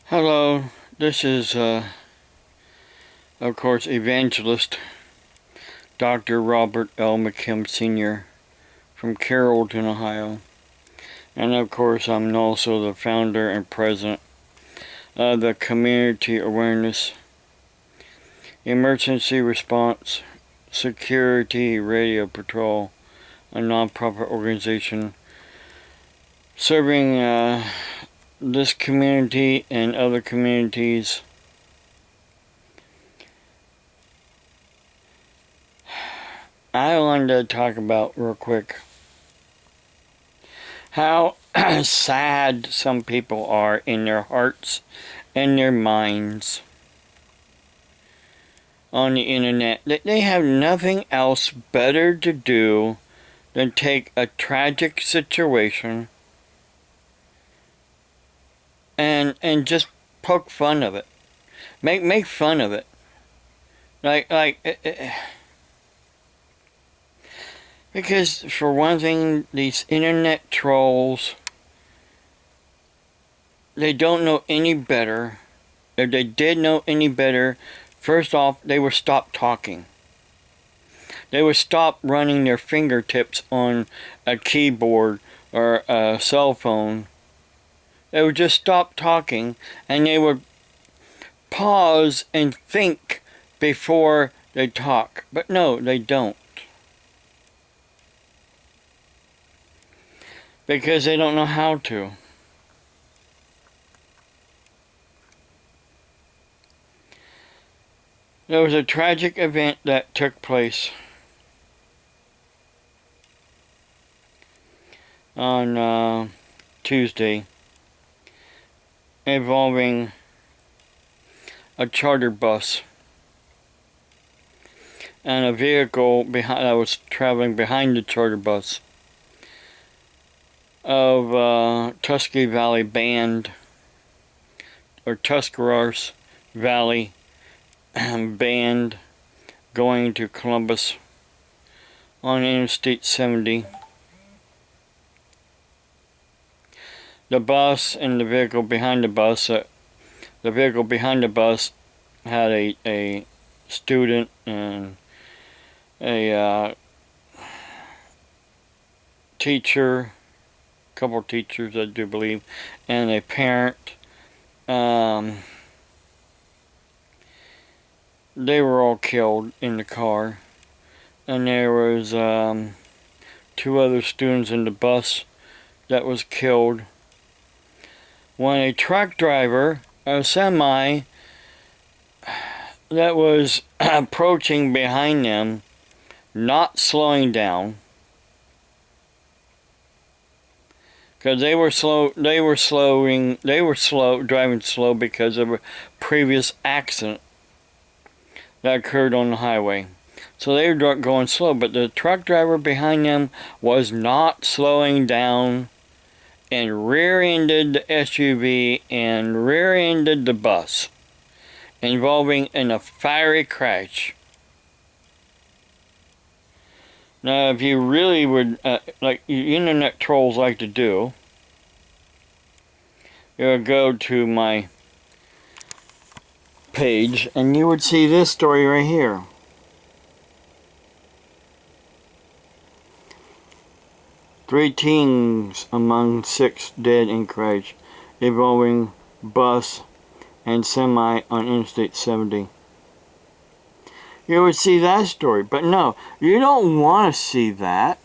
Hello, this is, of course, evangelist Dr. Robert L. McKim Sr. from Carrollton, Ohio. And of course, I'm also the founder and president of the Community Awareness, Emergency Response, Security Radio Patrol, a nonprofit organization serving this community and other communities. I wanted to talk about real quick how sad some people are in their hearts and their minds on the internet. They have nothing else better to do than take a tragic situation and just poke fun of it. Make fun of it. Because for one thing, these internet trolls, they don't know any better. If they did know any better, first off, they would stop talking. They would stop running their fingertips on a keyboard or a cell phone. They would just stop talking and they would pause and think before they talk. But no, they don't. Because they don't know how to. There was a tragic event that took place on Tuesday involving a charter bus and a vehicle that was traveling behind the charter bus of Tusky Valley Band, or Tuscarawas Valley Band, going to Columbus on Interstate 70. The bus and the vehicle behind the bus, had a student and a teacher, couple teachers I do believe, and a parent. They were all killed in the car, and there was 2 other students in the bus that was killed when a truck driver, a semi, that was approaching behind them, not slowing down, because they were driving slow because of a previous accident that occurred on the highway. So they were going slow, but the truck driver behind them was not slowing down and rear-ended the SUV and rear-ended the bus, involving in a fiery crash. Now, if you really would, like internet trolls like to do, you would go to my page and you would see this story right here. Three teens among 6 dead in crash involving bus and semi on Interstate 70. You would see that story, but no, you don't want to see that.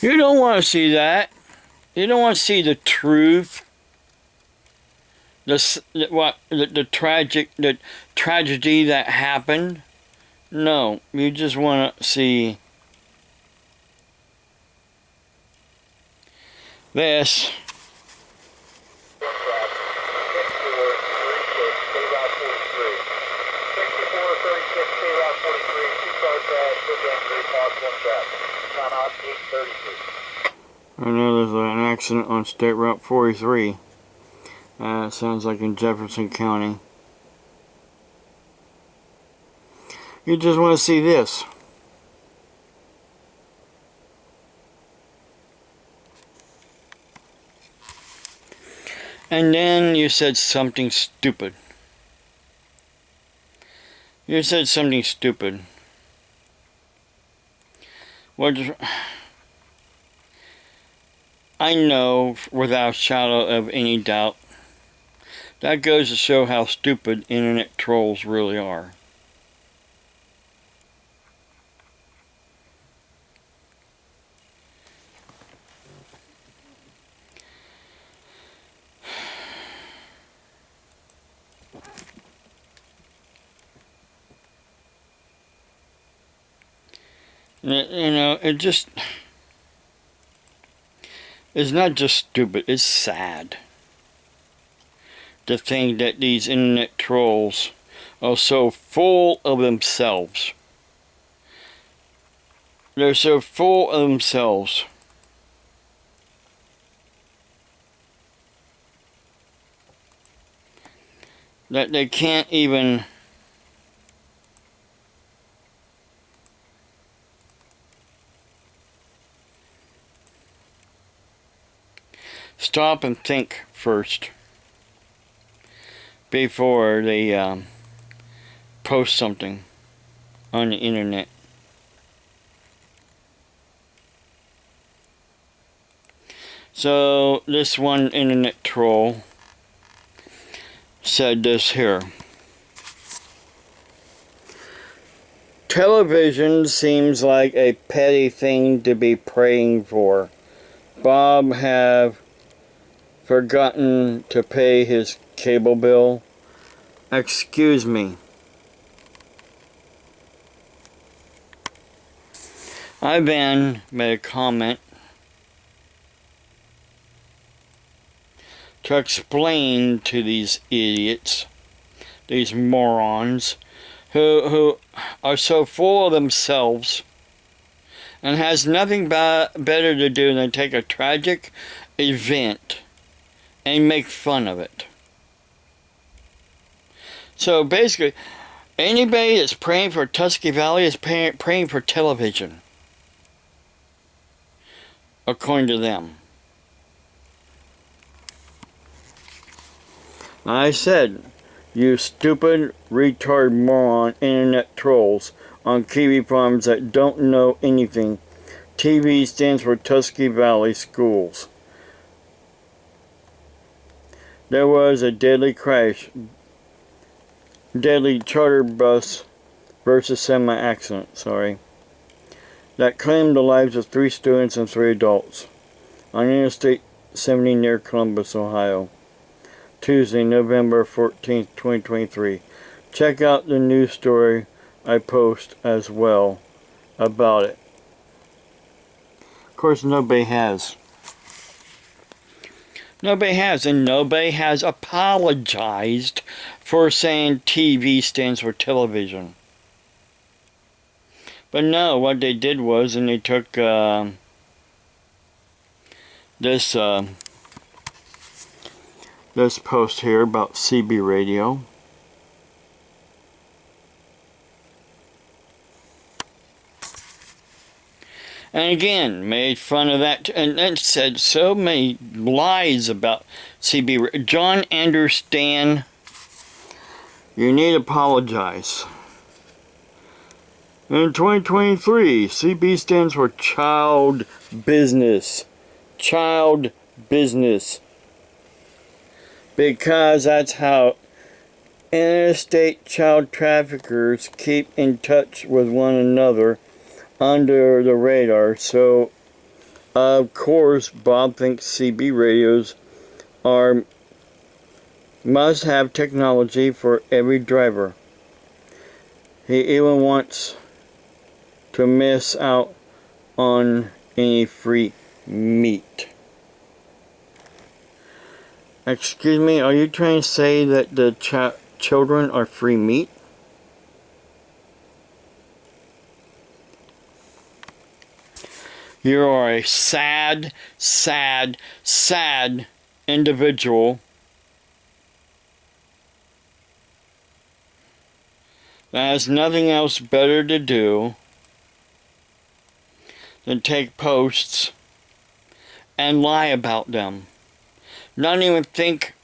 You don't want to see that. You don't want to see the truth. The tragedy that happened. No, you just want to see this. I know there's an accident on State Route 43. Sounds like in Jefferson County. You just want to see this. And then you said something stupid. You said something stupid. What? I know without a shadow of any doubt that goes to show how stupid internet trolls really are. You know, it's not just stupid, it's sad to think that these internet trolls are so full of themselves. They're so full of themselves that they can't even stop and think first before they post something on the internet. So this one internet troll said this here. Television seems like a petty thing to be praying for. Bob have forgotten to pay his cable bill. Excuse me. I then made a comment to explain to these idiots, these morons, who are so full of themselves and has nothing better to do than take a tragic event and make fun of it. So basically, anybody that's praying for Tusky Valley is praying for television, according to them. I said, you stupid, retard, moron, internet trolls on Kiwi farms that don't know anything. TV stands for Tusky Valley Schools. There was a deadly charter bus versus semi-accident, that claimed the lives of 3 students and 3 adults on Interstate 70 near Columbus, Ohio. Tuesday, November 14th, 2023. Check out the news story I post as well about it. Of course, nobody has. Nobody has, and nobody has apologized for saying TV stands for television. But no, what they did was, and they took this post here about CB radio. And again, made fun of that, and then said so many lies about CB. John Anderstan, you need to apologize. In 2023, CB stands for child business. Child business. Because that's how interstate child traffickers keep in touch with one another under the radar. So, of course, Bob thinks CB radios must have technology for every driver. He even wants to miss out on any free meat. Excuse me, are you trying to say that the children are free meat? You are a sad, sad, sad individual that has nothing else better to do than take posts and lie about them. Not even think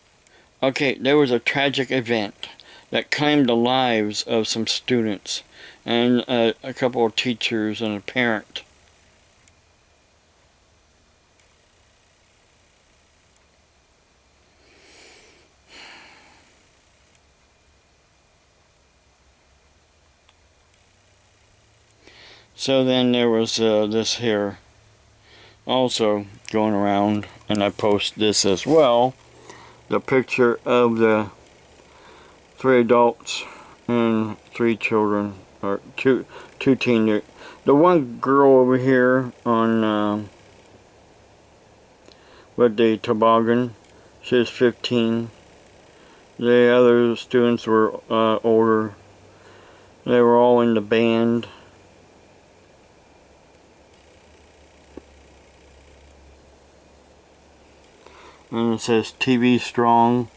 Okay, there was a tragic event that claimed the lives of some students and a couple of teachers and a parent. So then there was this here also going around, and I post this as well. The picture of the 3 adults and 3 children, or two teenagers. The one girl over here on with the toboggan, she's 15. The other students were older. They were all in the band. And it says TV strong,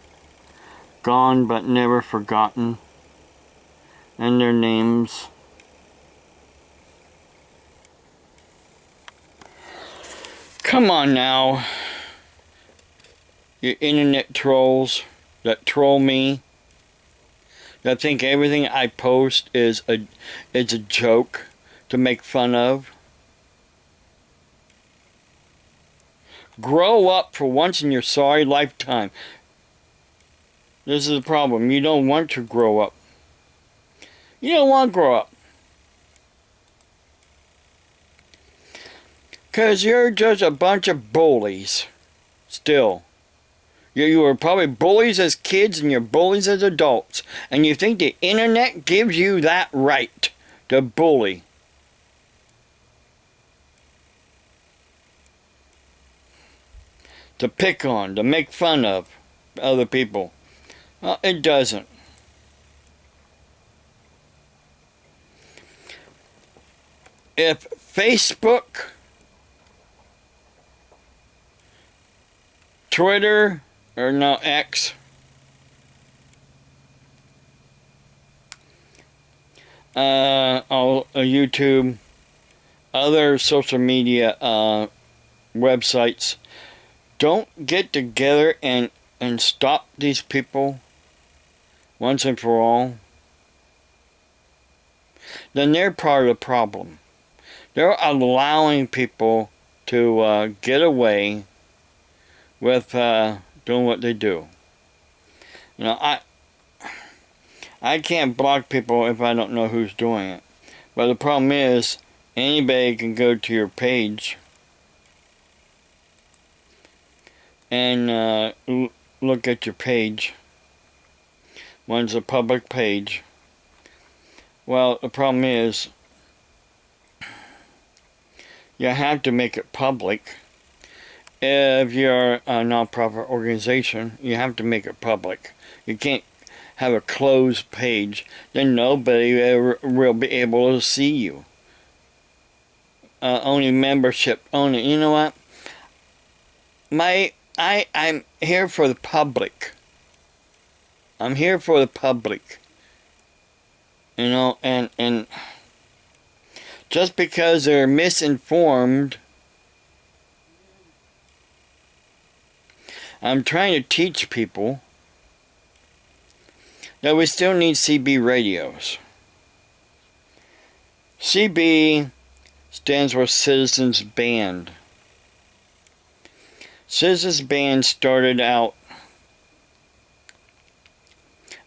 gone but never forgotten, and their names. Come on now, you internet trolls that troll me, that think everything I post is a joke to make fun of. Grow up for once in your sorry lifetime. This is the problem. You don't want to grow up. You don't want to grow up. Because you're just a bunch of bullies. Still. You were probably bullies as kids and you're bullies as adults. And you think the internet gives you that right to bully. To pick on, to make fun of other people. Well, it doesn't. If Facebook, Twitter, or now X, YouTube, other social media websites don't get together and stop these people once and for all, then they're part of the problem. They're allowing people to get away with doing what they do. You know, I can't block people if I don't know who's doing it. But the problem is, anybody can go to your page and look at your page. One's a public page. Well, the problem is, you have to make it public. If you're a nonprofit organization, you have to make it public. You can't have a closed page. Then nobody ever will be able to see you. Only membership only. You know what? I'm here for the public. I'm here for the public. You know, and just because they're misinformed, I'm trying to teach people that we still need CB radios. CB stands for Citizens Band. Citizens Band started out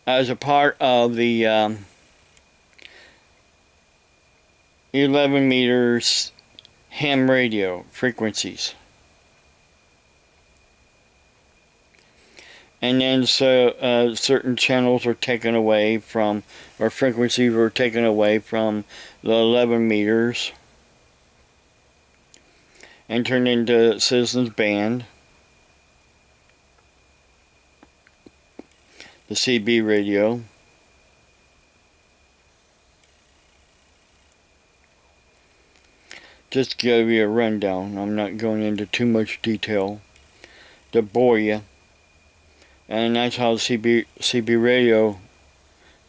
as a part of the 11 meters ham radio frequencies. And then so certain channels were taken away from, or frequencies were taken away from the 11 meters and turned into Citizens Band, the CB radio. Just to give you a rundown, I'm not going into too much detail to bore you. And that's how the CB radio,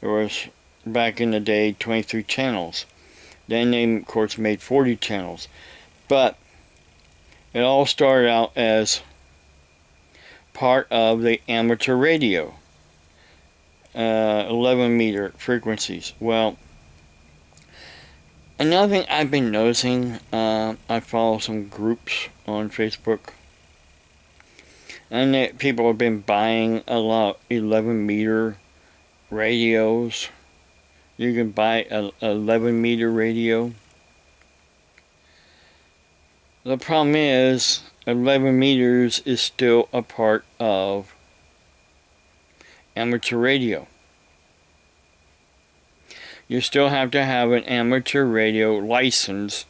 there was back in the day 23 channels. Then they of course made 40 channels. But it all started out as part of the amateur radio, 11 meter frequencies. Well, another thing I've been noticing, I follow some groups on Facebook, and that people have been buying a lot of 11 meter radios. You can buy an 11 meter radio. The problem is 11 meters is still a part of amateur radio. You still have to have an amateur radio license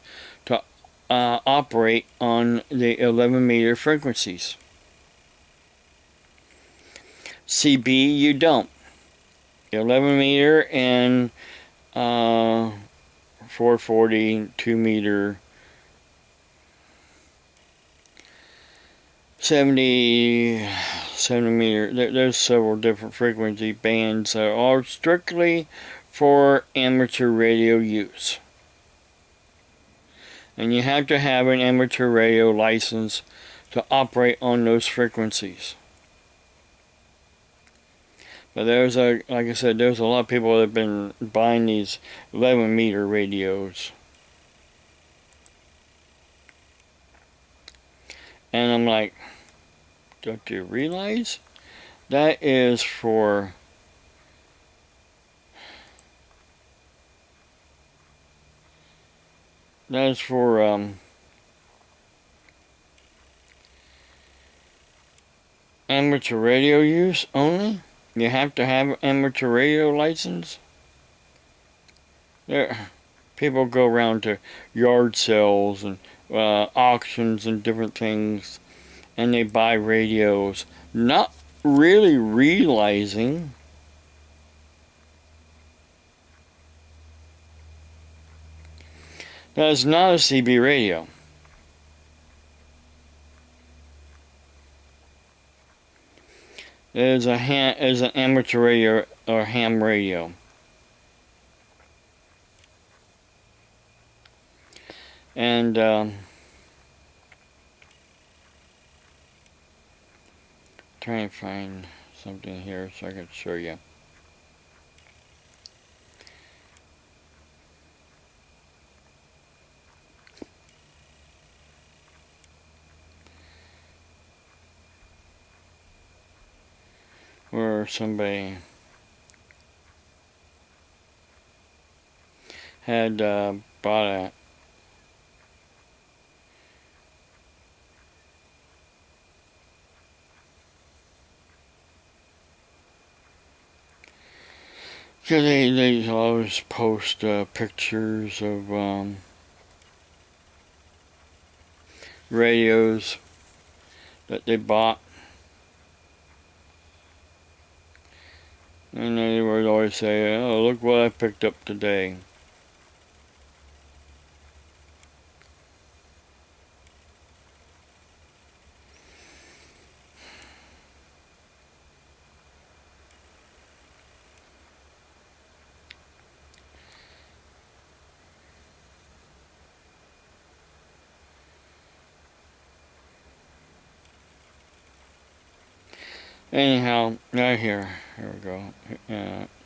to operate on the 11 meter frequencies. CB, you don't. 11 meter and 440, 2 meter, 70 meter. There's several different frequency bands that are strictly for amateur radio use. And you have to have an amateur radio license to operate on those frequencies. But like I said, there's a lot of people that have been buying these 11 meter radios. And I'm like, don't you realize that is for amateur radio use only? You have to have an amateur radio license? People go around to yard sales and auctions and different things, and they buy radios, not really realizing that it's not a CB radio. It is an amateur radio or ham radio. And try and find something here so I can show you. Where somebody had bought a because they always post pictures of radios that they bought. And they would always say, oh, look what I picked up today. Anyhow, right here we go.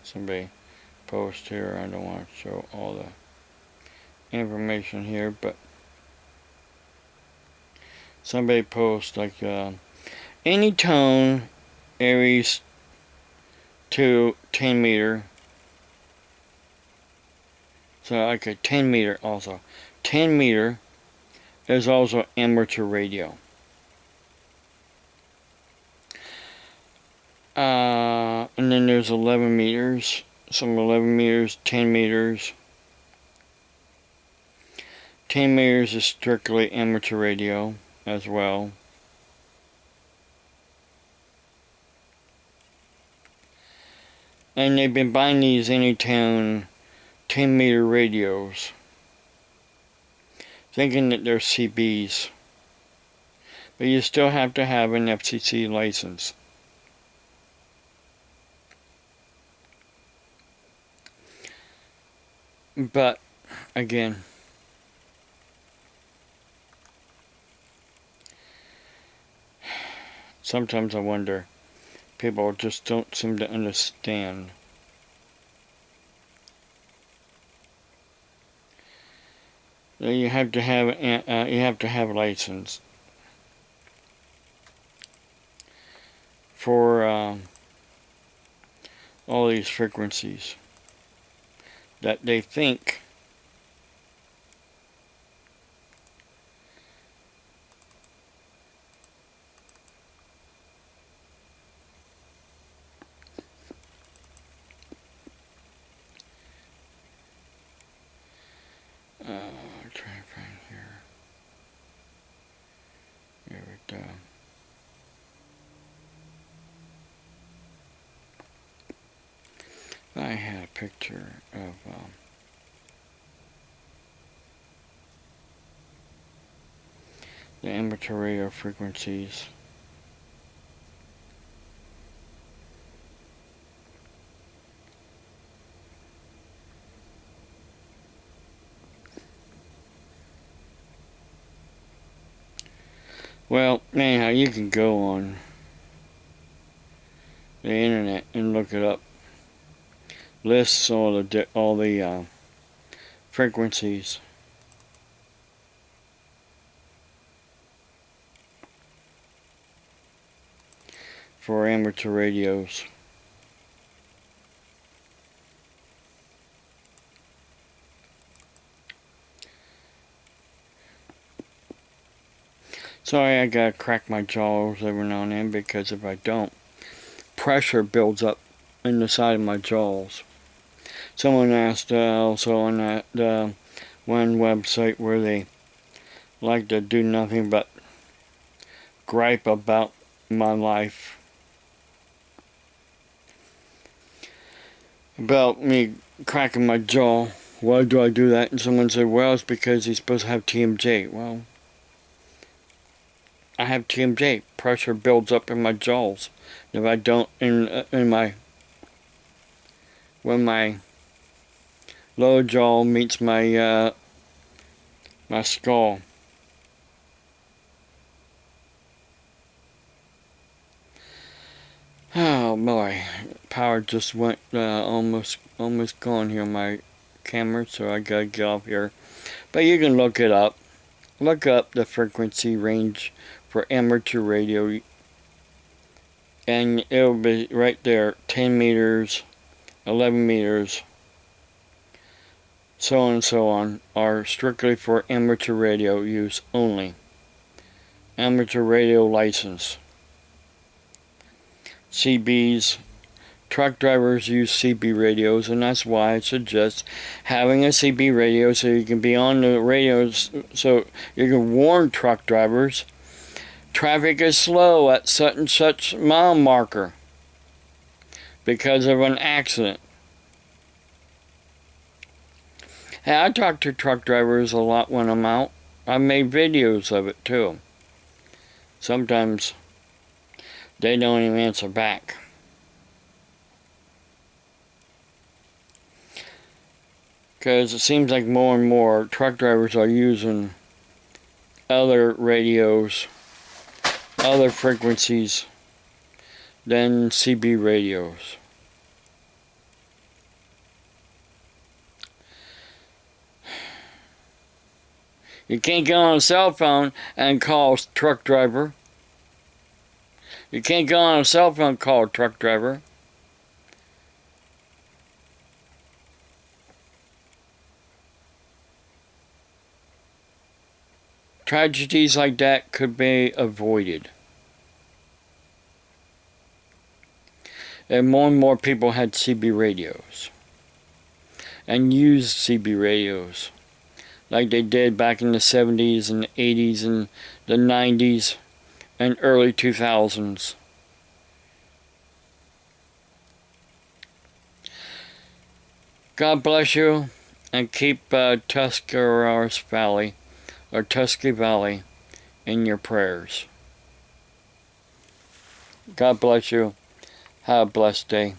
Somebody post here. I don't want to show all the information here, but somebody post like any tone varies to 10 meter. So like a 10 meter also. 10 meter is also amateur radio. And then there's 11 meters, some 11 meters, 10 meters. 10 meters is strictly amateur radio as well. And they've been buying these Anytone 10 meter radios, thinking that they're CBs. But you still have to have an FCC license. But, again, sometimes I wonder, people just don't seem to understand. You have to have a license for all these frequencies that they think try to find here. There we go. I had a picture of the amateur radio frequencies. Well, anyhow, you can go on the internet and look it up. Lists all the frequencies. For amateur radios. Sorry, I gotta crack my jaws every now and then, because if I don't, pressure builds up in the side of my jaws. Someone asked also on that one website where they like to do nothing but gripe about my life, about me cracking my jaw. Why do I do that? And someone said, well, it's because he's supposed to have TMJ. Well, I have TMJ. Pressure builds up in my jaws. If I don't, when my lower jaw meets my my skull, oh boy, power just went almost gone here on my camera, so I gotta get off here. But you can look it up. Look up the frequency range for amateur radio, and it'll be right there. 10 meters, 11 meters, so on and so on, are strictly for amateur radio use only. Amateur radio license. CBs, truck drivers use CB radios, and that's why I suggest having a CB radio, so you can be on the radios, so you can warn truck drivers traffic is slow at such and such mile marker because of an accident. Hey, I talk to truck drivers a lot when I'm out. I made videos of it too. Sometimes they don't even answer back. Because it seems like more and more truck drivers are using other radios, other frequencies than CB radios. You can't get on a cell phone and call a truck driver. You can't go on a cell phone and call a truck driver. Tragedies like that could be avoided. And more people had CB radios and used CB radios like they did back in the 70s and the 80s and the 90s and early 2000s. God bless you, and keep Tuscarawas Valley or Tusky Valley in your prayers. God bless you. Have a blessed day.